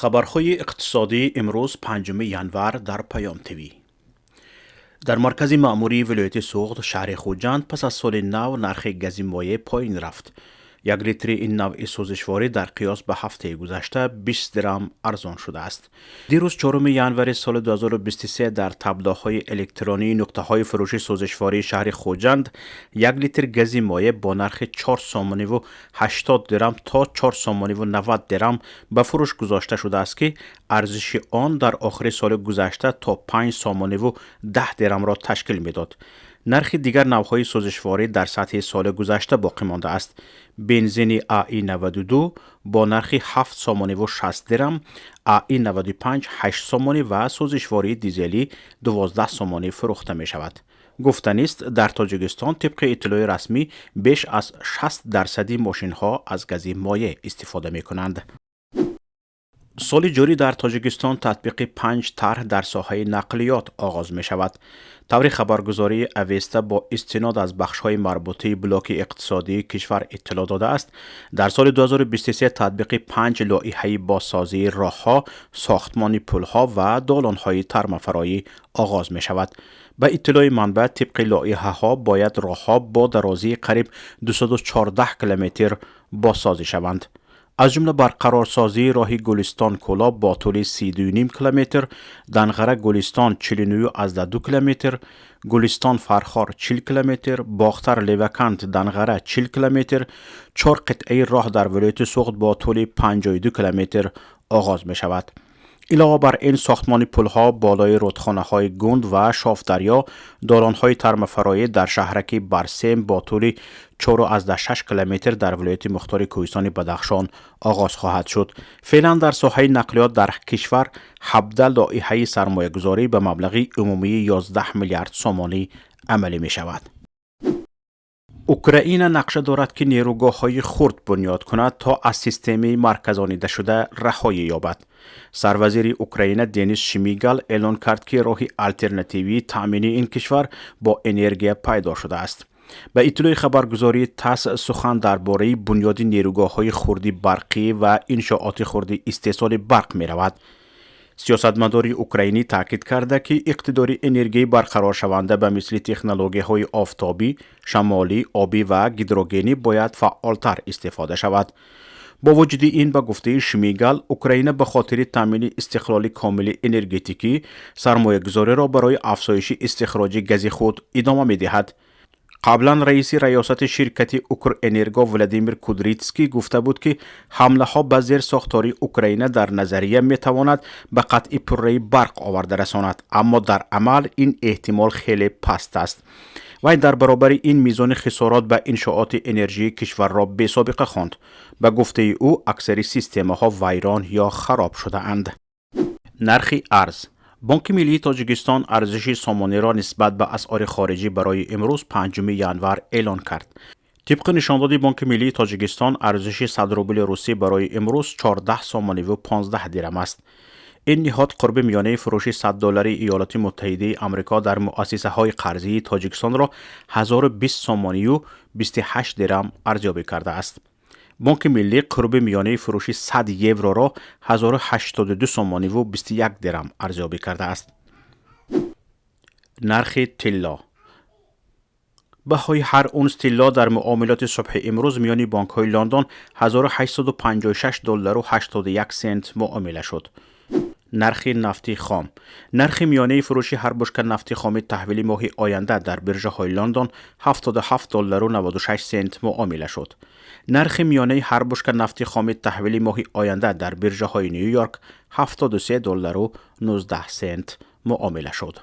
خبرهای اقتصادی امروز 5 ینور در پیام تیوی. در مرکز مأموری ولایت سوغد شهر خوجند پس از سال نو نرخ گاز مایع پایین رفت. یک لیتر این نوع سوزشواری در قیاس به هفته گذشته 20 درم ارزان شده است. دیروز 4 ینور سال 2023 در تبلیغات الکترونی نقطه‌های فروش سوزشواری شهر خوجند یک لیتر گاز مایع با نرخ 4 سومانی و 80 درم تا 4 سومانی و 90 درم به فروش گذاشته شده است که ارزش آن در آخر سال گذشته تا 5 سومانی و 10 درم را تشکیل میداد. نرخ دیگر نوعهای سوزشواری در سطح سال گذشته باقی مانده است. بنزین ای 92 با نرخ 7 سومانی و 60 درم، ای 95 8 سومانی و سوزشواری دیزلی 12 سومانی فروخته می شود. گفتنی است در تاجیکستان طبق اطلاع رسمی بیش از 60% ماشین ها از گاز مایع استفاده می کنند. سال جاری در تاجیکستان تطبیق 5 طرح در ساحه نقلیات آغاز می شود. طور خبرگزاری اوستا با استناد از بخش‌های مربوطه بلاک اقتصادی کشور اطلاع داده است در سال 2023 تطبیق 5 لایحه بازسازی راه‌ها، ساختمان پل‌ها و دالان‌های طرمه‌فرایی آغاز می شود. به اطلاع منبع طبق لایحه‌ها باید راه‌ها با درازی قریب 214 کیلومتر بازسازی شوند. از جمله برقرارسازی راه گلستان کولا با طول 32.5 کیلومتر، دنغره گلستان 49.2 کیلومتر، گلستان فرخار 40 کیلومتر، باختر لیوکند دنغره 40 کیلومتر، 4 قطعه راه در ولایت سوغد با طول 52 کیلومتر آغاز می شود. علاوه بر این ساختمان پلها بالای رودخانه های گوند و شافدریا، دالان های طرمه‌فرایی در شهرک برسیم با طول 4.6 کیلومتر در ولایت مختار کوهستان بدخشان آغاز خواهد شد. فعلا در ساحه نقلیات در کشور 17 لایحه سرمایه‌گذاری به مبلغ عمومی 11 میلیارد سومانی عملی می شود. اوکراین نقشه دارد که نیروگاه‌های خرد بنیاد کند تا از سیستم مرکزانیده شده رهایی یابد. سروزیر اوکراین دنیس شمیگال اعلان کرد که راه آلترناتیوی تامین این کشور با انرژی پایدار شده است. به اطلاع خبرگزاری تاس سخن درباره بنیاد نیروگاه‌های خردی برقی و انشاءات خردی استحصال برق می رود. سیاستمدار اوکراینی تاکید کرده که اقتدار انرژی برقرار شونده به مثل تکنولوژی‌های آفتابی، شمالی، آبی و هیدروژنی باید فعالتر استفاده شود. با وجود این به گفته شمیگال، اوکراین به خاطر تامین استقلال کامل انرژتیکی سرمایه‌گذاری را برای افزایش استخراج گاز خود ادامه می‌دهد. قبلا رئیس ریاست شرکت اوکرانرگو ولادیمیر کودریتسکی گفته بود که حمله ها به زیر ساختاری اوکراین در نظریه می تواند به قطع پره‌ای برق آورده رساند، اما در عمل این احتمال خیلی پست است. و در برابر این میزان خسارات به انشاءات انرژی کشور را بی سابقه خواند. به گفته او اکثر سیستم ها ویران یا خراب شده اند. نرخ ارز: بانک ملی تاجیکستان ارزش سامانه را نسبت به اسعار خارجی برای امروز 5 ینور اعلان کرد. طبق نشانداد بانک ملی تاجیکستان ارزش 100 روبل روسی برای امروز 14 سومانی و 15 درم است. این نهاد قرب میانه فروش 100 دلار ایالات متحده آمریکا در مؤسسه های قرضی تاجیکستان را 1020 سومانی و 28 درم ارزیابی کرده است. بانک ملی قرب میانه فروش 100 یورو را 1082 سومانی و 21 درم ارزیابی کرده است. نرخ طلا: بهای هر اونس طلا در معاملات صبح امروز میان بانک های لندن 1856 دلار و 81 سنت معامله شد. نرخ نفت خام: نرخ میانه فروش هر بشکه نفت خام تحویل ماه آینده در برج های لندن 77 دلار و 96 سنت معامله شد. نرخ میانه هر بشکه نفت خام تحویل ماه آینده در برج های نیویورک 73 دلار و 19 سنت معامله شد.